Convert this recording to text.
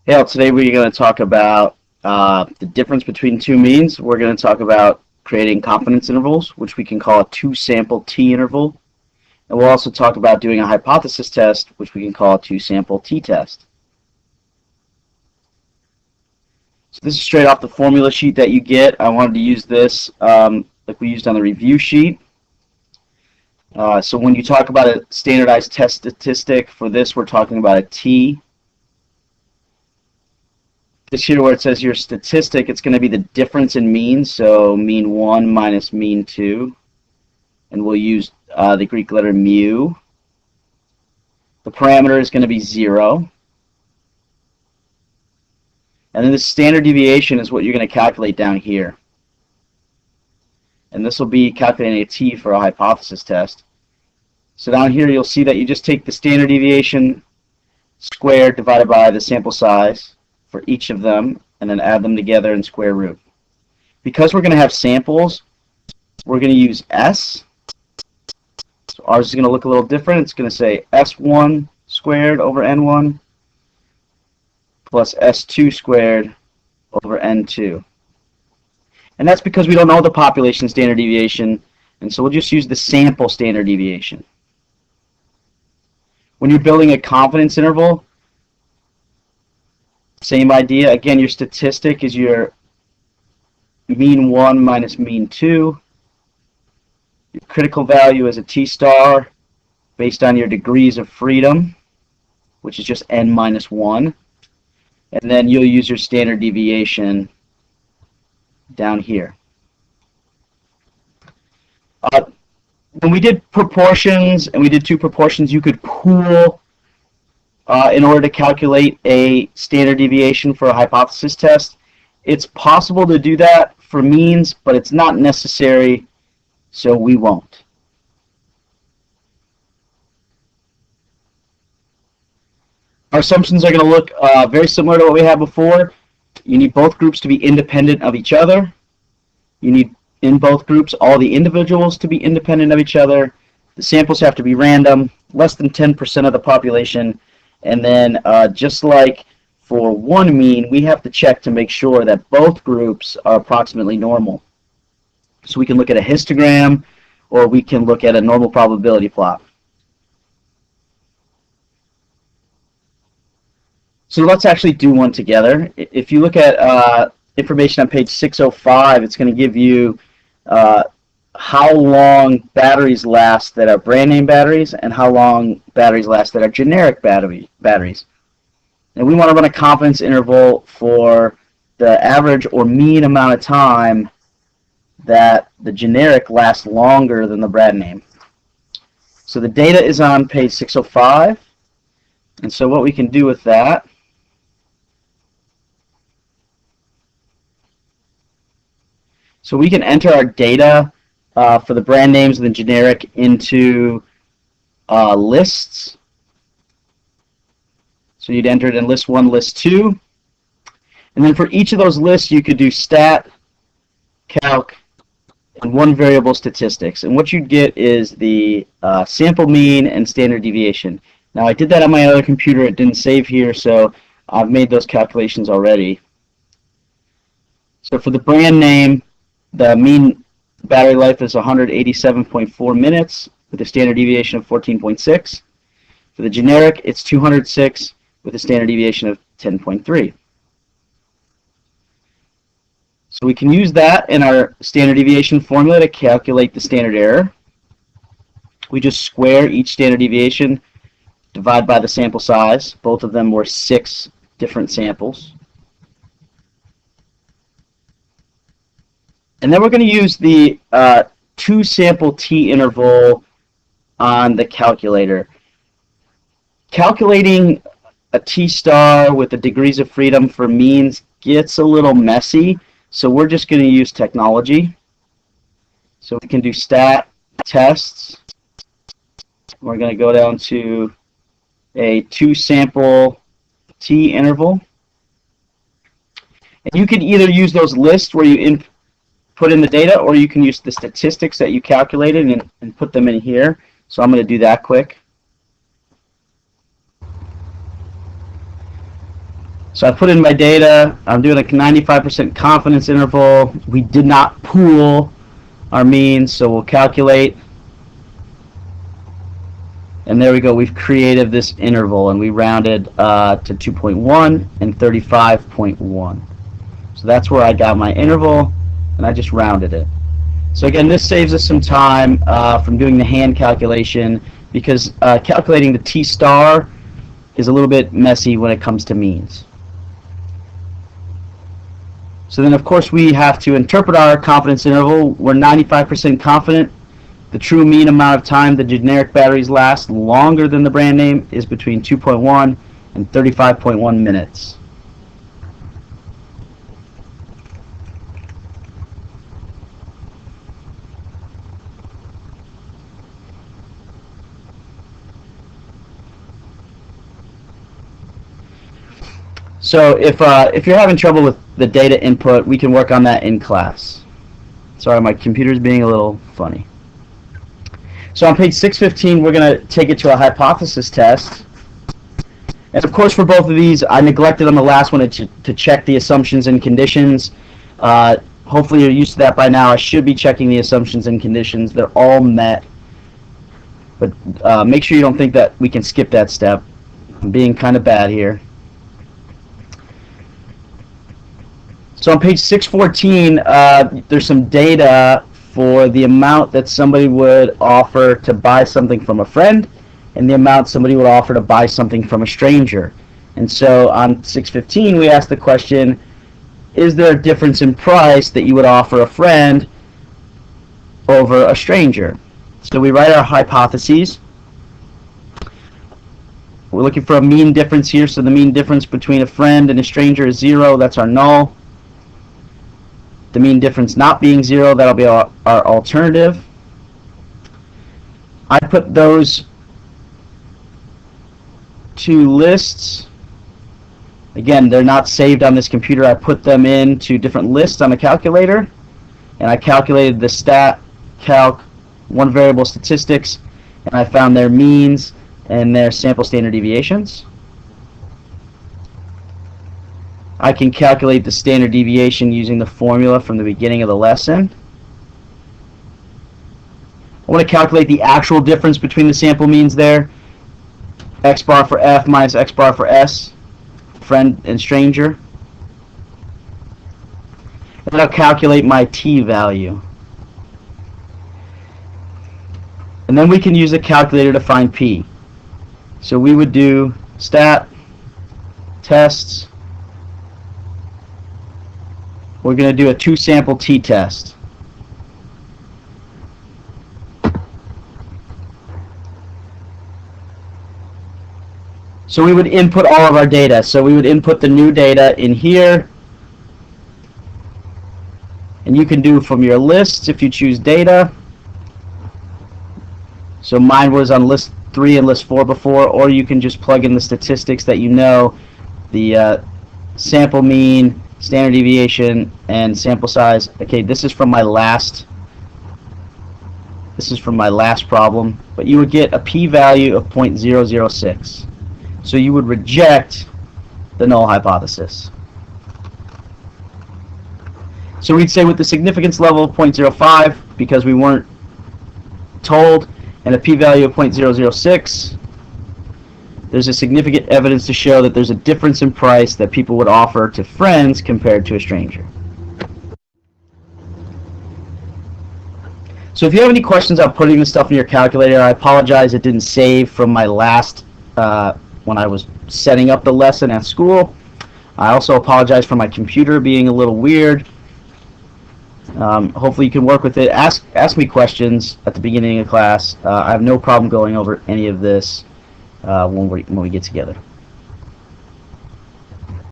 Hey, today we're going to talk about the difference between two means. We're going to talk about creating confidence intervals, which we can call a two-sample t-interval. And we'll also talk about doing a hypothesis test, which we can call a two-sample t-test. So this is straight off the formula sheet that you get. I wanted to use this like we used on the review sheet. So when you talk about a standardized test statistic, for this we're talking about a t. This here where it says your statistic, it's going to be the difference in means, so mean 1 minus mean 2. And we'll use the Greek letter mu. The parameter is going to be 0. And then the standard deviation is what you're going to calculate down here. And this will be calculating a t for a hypothesis test. So down here you'll see that you just take the standard deviation squared divided by the sample size for each of them, and then add them together in square root. Because we're going to have samples, we're going to use S. So ours is going to look a little different. It's going to say S1 squared over N1 plus S2 squared over N2. And that's because we don't know the population standard deviation, and so we'll just use the sample standard deviation. When you're building a confidence interval, same idea. Again, your statistic is your mean 1 minus mean 2. Your critical value is a t-star based on your degrees of freedom, which is just n minus 1. And then you'll use your standard deviation down here. When we did proportions, and we did two proportions, you could pool in order to calculate a standard deviation for a hypothesis test. It's possible to do that for means, but it's not necessary, so we won't. Our assumptions are going to look very similar to what we had before. You need both groups to be independent of each other. You need, in both groups, all the individuals to be independent of each other. The samples have to be random, less than 10% of the population. And then just like for one mean, we have to check to make sure that both groups are approximately normal. So we can look at a histogram, or we can look at a normal probability plot. So let's actually do one together. If you look at information on page 605, it's going to give you how long batteries last that are brand name batteries and how long batteries last that are generic batteries. And we want to run a confidence interval for the average or mean amount of time that the generic lasts longer than the brand name. So the data is on page 605. And so what we can do with that, so we can enter our data for the brand names and the generic into lists. So you'd enter it in list 1, list 2. And then for each of those lists, you could do stat, calc, and one variable statistics. And what you'd get is the sample mean and standard deviation. Now I did that on my other computer. It didn't save here, so I've made those calculations already. So for the brand name, the mean battery life is 187.4 minutes with a standard deviation of 14.6. For the generic, it's 206 with a standard deviation of 10.3. So we can use that in our standard deviation formula to calculate the standard error. We just square each standard deviation, divide by the sample size. Both of them were 6 different samples. And then we're going to use the two-sample t-interval on the calculator. Calculating a t-star with the degrees of freedom for means gets a little messy, so we're just going to use technology. So we can do stat tests. We're going to go down to a two-sample t-interval. And you can either use those lists where you put in the data, or you can use the statistics that you calculated and put them in here. So I'm going to do that quick. So I put in my data. I'm doing a 95% confidence interval. We did not pool our means, so we'll calculate. And there we go. We've created this interval, and we rounded to 2.1 and 35.1. So that's where I got my interval, and I just rounded it. So again, this saves us some time from doing the hand calculation, because calculating the t-star is a little bit messy when it comes to means. So then, of course, we have to interpret our confidence interval. We're 95% confident. The true mean amount of time the generic batteries last longer than the brand name is between 2.1 and 35.1 minutes. So if you're having trouble with the data input, we can work on that in class. Sorry, my computer's being a little funny. So on page 615, we're going to take it to a hypothesis test. And of course, for both of these, I neglected on the last one to check the assumptions and conditions. Hopefully you're used to that by now. I should be checking the assumptions and conditions. They're all met. But make sure you don't think that we can skip that step. I'm being kind of bad here. So on page 614, there's some data for the amount that somebody would offer to buy something from a friend and the amount somebody would offer to buy something from a stranger. And so on 615, we asked the question, is there a difference in price that you would offer a friend over a stranger? So we write our hypotheses. We're looking for a mean difference here, so the mean difference between a friend and a stranger is 0. That's our null. The mean difference not being 0, that'll be our alternative. I put those two lists. Again, they're not saved on this computer. I put them into different lists on the calculator, and I calculated the stat calc one variable statistics, and I found their means and their sample standard deviations. I can calculate the standard deviation using the formula from the beginning of the lesson. I want to calculate the actual difference between the sample means there. X bar for F minus X bar for S, friend and stranger. And then I'll calculate my T value. And then we can use a calculator to find P. So we would do stat, tests. We're going to do a 2-sample t-test. So we would input all of our data. So we would input the new data in here. And you can do from your lists if you choose data. So mine was on list 3 and list 4 before, or you can just plug in the statistics that you know, the sample mean, standard deviation, and sample size. Okay, this is from my last problem, but you would get a p-value of 0.006. So you would reject the null hypothesis. So we'd say with the significance level of 0.05, because we weren't told, and a p-value of 0.006, there's a significant evidence to show that there's a difference in price that people would offer to friends compared to a stranger. So if you have any questions on putting this stuff in your calculator, I apologize it didn't save from my last, when I was setting up the lesson at school. I also apologize for my computer being a little weird. Hopefully you can work with it. Ask me questions at the beginning of class. I have no problem going over any of this when we get together.